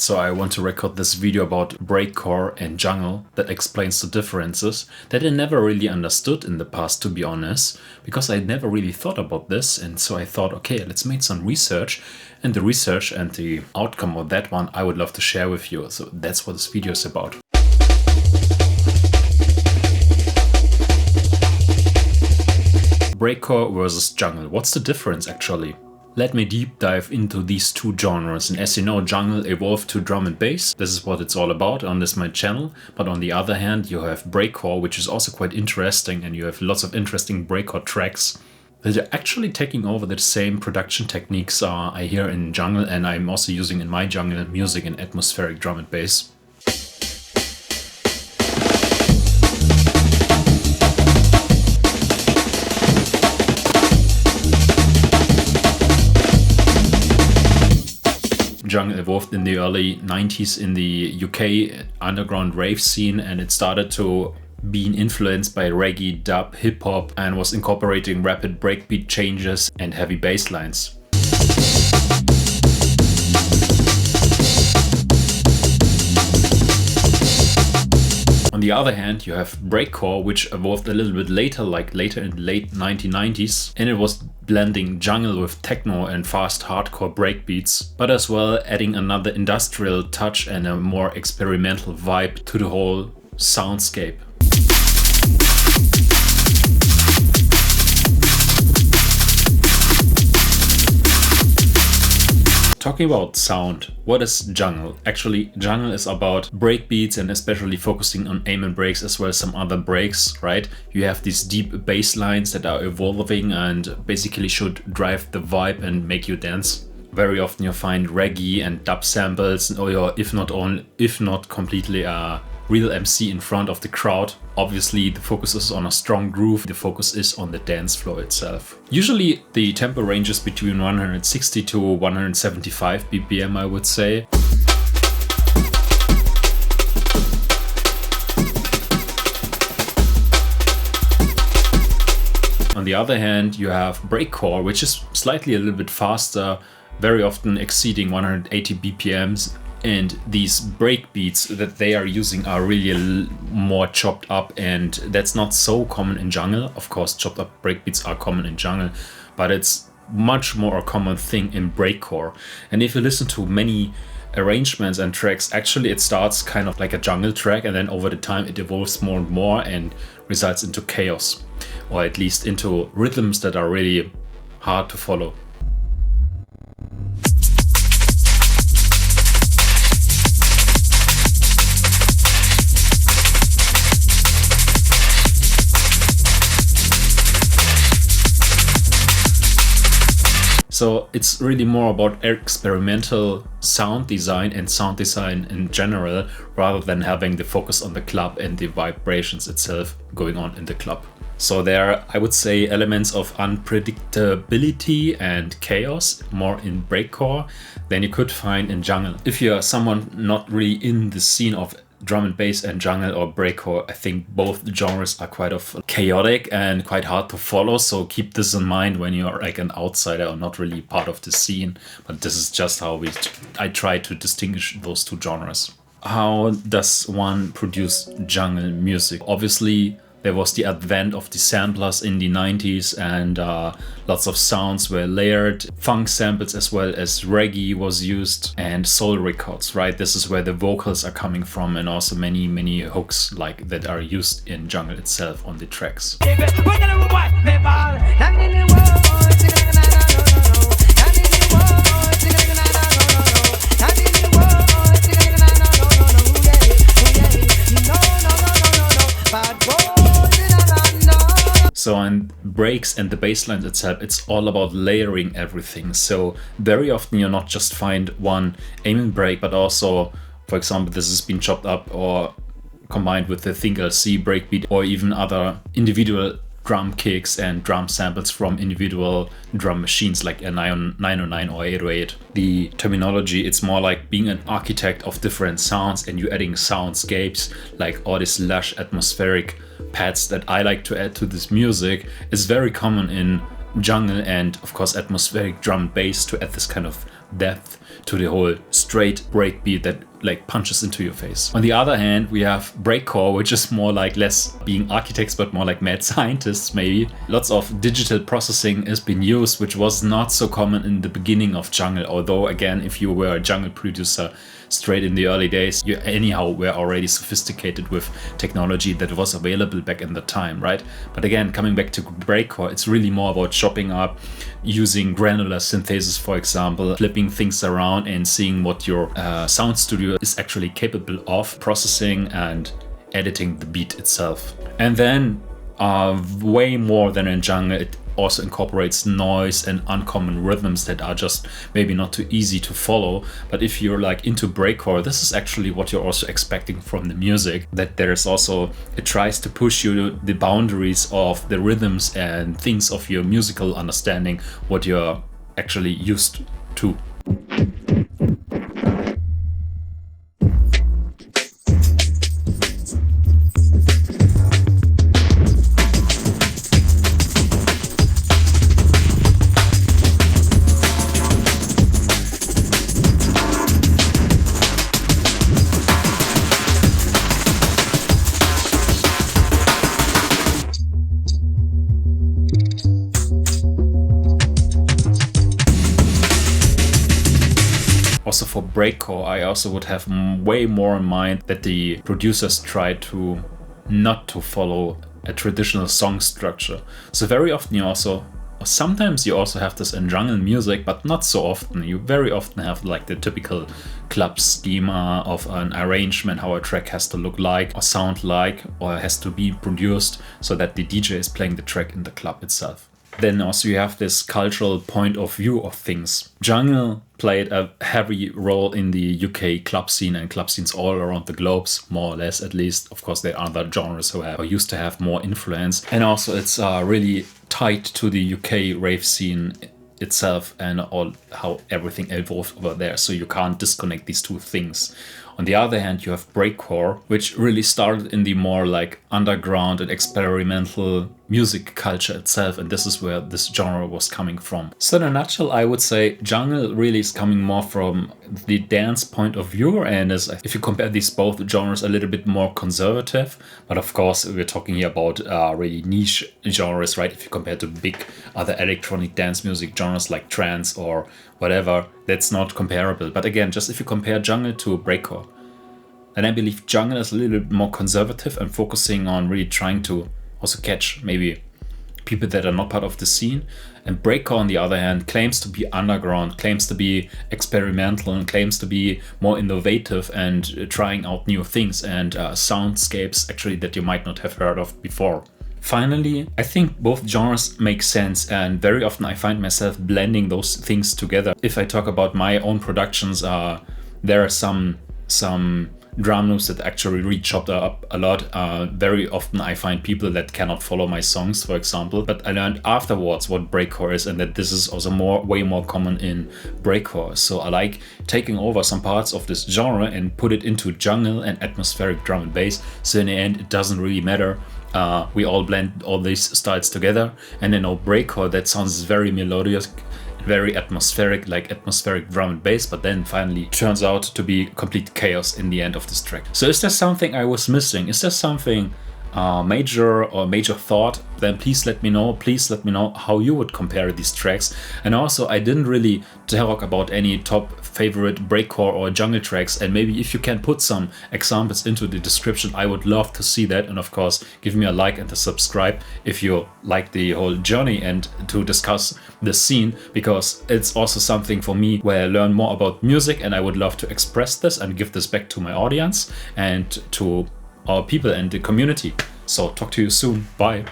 So I want to record this video about breakcore and jungle that explains the differences that I never really understood in the past, to be honest, because I never really thought about this. And so I thought, okay, let's make some research, and the research and the outcome of that one I would love to share with you. So that's what this video is about. Breakcore versus jungle. What's the difference actually? Let me deep dive into these two genres, and as you know, jungle evolved to drum and bass. This is what it's all about on my channel. But on the other hand, you have breakcore, which is also quite interesting, and you have lots of interesting breakcore tracks that are actually taking over the same production techniques I hear in jungle, and I'm also using in my jungle music and atmospheric drum and bass. Jungle evolved in the early 90s in the UK underground rave scene, and it started to be influenced by reggae, dub, hip-hop, and was incorporating rapid breakbeat changes and heavy bass lines. On the other hand, you have breakcore, which evolved a little bit later, like later in the late 1990s, and it was blending jungle with techno and fast hardcore breakbeats, but as well adding another industrial touch and a more experimental vibe to the whole soundscape. Talking about sound, what is jungle? Actually, jungle is about breakbeats and especially focusing on aim breaks as well as some other breaks, right? You have these deep bass lines that are evolving and basically should drive the vibe and make you dance. Very often you find reggae and dub samples, or if not completely a real MC in front of the crowd. Obviously the focus is on a strong groove, the focus is on the dance floor itself. Usually the tempo ranges between 160 to 175 BPM, I would say. On the other hand, you have breakcore, which is slightly a little bit faster, very often exceeding 180 BPMs. And these breakbeats that they are using are really more chopped up, and that's not so common in jungle. Of course, chopped up breakbeats are common in jungle, but it's much more a common thing in breakcore. And if you listen to many arrangements and tracks, actually it starts kind of like a jungle track, and then over the time it evolves more and more and results into chaos, or at least into rhythms that are really hard to follow. So it's really more about experimental sound design and sound design in general, rather than having the focus on the club and the vibrations itself going on in the club. So there are, I would say, elements of unpredictability and chaos more in breakcore than you could find in jungle. If you're someone not really in the scene of drum and bass and jungle or breakcore, I think both genres are quite chaotic and quite hard to follow. So keep this in mind when you're like an outsider or not really part of the scene. But this is just how I try to distinguish those two genres. How does one produce jungle music? Obviously, there was the advent of the samplers in the 90s, and lots of sounds were layered. Funk samples as well as reggae was used, and soul records, right? This is where the vocals are coming from, and also many hooks like that are used in jungle itself on the tracks. So on breaks and the bass lines itself, it's all about layering everything. So very often you'll not just find one aiming break, but also, for example, this has been chopped up or combined with the Think LC breakbeat, or even other individual drum kicks and drum samples from individual drum machines like a 909 or 808. The terminology, it's more like being an architect of different sounds, and you adding soundscapes, like all these lush atmospheric pads that I like to add to this music is very common in jungle, and of course atmospheric drum and bass to add this kind of depth to the whole straight breakbeat that like punches into your face. On the other hand, we have breakcore, which is more like less being architects, but more like mad scientists maybe. Lots of digital processing has been used, which was not so common in the beginning of jungle. Although again, if you were a jungle producer straight in the early days, you anyhow were already sophisticated with technology that was available back in the time, right? But again, coming back to breakcore, it's really more about chopping up, using granular synthesis, for example, flipping things around and seeing what your sound studio is actually capable of processing and editing the beat itself. And then way more than in jungle, it also incorporates noise and uncommon rhythms that are just maybe not too easy to follow. But if you're like into breakcore, this is actually what you're also expecting from the music, that there's also, it tries to push you the boundaries of the rhythms and things of your musical understanding, what you're actually used to. Also for breakcore, I also would have way more in mind that the producers try to not to follow a traditional song structure. So very often you also, sometimes you also have this in jungle music, but not so often. You very often have like the typical club schema of an arrangement, how a track has to look like or sound like, or has to be produced so that the DJ is playing the track in the club itself. Then also you have this cultural point of view of things. Jungle played a heavy role in the UK club scene and club scenes all around the globe, more or less at least. Of course, there are other genres who have or used to have more influence. And also it's really tied to the UK rave scene itself and all how everything evolved over there. So you can't disconnect these two things. On the other hand, you have breakcore, which really started in the more like underground and experimental music culture itself, and this is where this genre was coming from. So in a nutshell, I would say jungle really is coming more from the dance point of view, and is, if you compare these both genres, a little bit more conservative. But of course, we're talking here about really niche genres, right? If you compare to big other electronic dance music genres like trance or whatever, that's not comparable. But again, just if you compare jungle to breakcore, then I believe jungle is a little bit more conservative and focusing on really trying to also catch maybe people that are not part of the scene. And breakcore, on the other hand, claims to be underground, claims to be experimental, and claims to be more innovative and trying out new things and soundscapes actually that you might not have heard of before. Finally, I think both genres make sense, and very often I find myself blending those things together. If I talk about my own productions, there are some drum loops that actually really chopped up a lot. Very often I find people that cannot follow my songs, for example, but I learned afterwards what breakcore is and that this is also way more common in breakcore. So I like taking over some parts of this genre and put it into jungle and atmospheric drum and bass. So in the end, it doesn't really matter. We all blend all these styles together, and then breakcore that sounds very melodious, very atmospheric, like atmospheric drum and bass, but then finally turns out to be complete chaos in the end of this track. So is there something I was missing? Is there something major thought? Then please let me know. Please let me know how you would compare these tracks. And also, I didn't really talk about any top favorite breakcore or jungle tracks, and maybe if you can put some examples into the description, I would love to see that. And of course, give me a like and a subscribe if you like the whole journey and to discuss the scene, because it's also something for me where I learn more about music, and I would love to express this and give this back to my audience and to our people and the community. So talk to you soon. Bye.